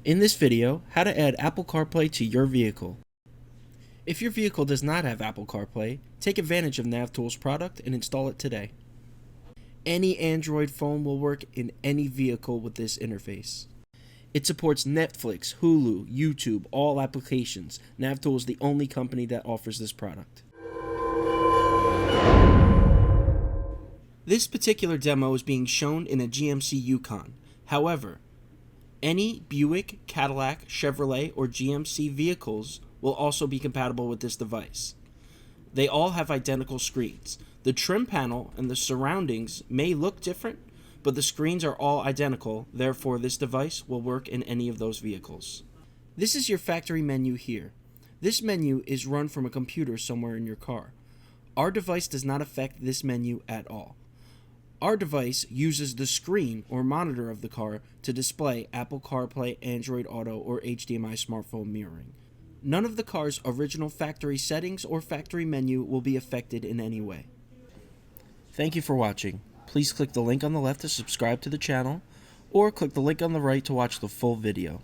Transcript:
In this video, how to add Apple CarPlay to your vehicle. If your vehicle does not have Apple CarPlay, take advantage of NavTool's product and install it today. Any Android phone will work in any vehicle with this interface. It supports Netflix, Hulu, YouTube, all applications. NavTool is the only company that offers this product. This particular demo is being shown in a GMC Yukon. However, any Buick, Cadillac, Chevrolet, or GMC vehicles will also be compatible with this device. They all have identical screens. The trim panel and the surroundings may look different, but the screens are all identical, therefore this device will work in any of those vehicles. This is your factory menu here. This menu is run from a computer somewhere in your car. Our device does not affect this menu at all. Our device uses the screen or monitor of the car to display Apple CarPlay, Android Auto, or HDMI smartphone mirroring. None of the car's original factory settings or factory menu will be affected in any way. Thank you for watching. Please click the link on the left to subscribe to the channel, or click the link on the right to watch the full video.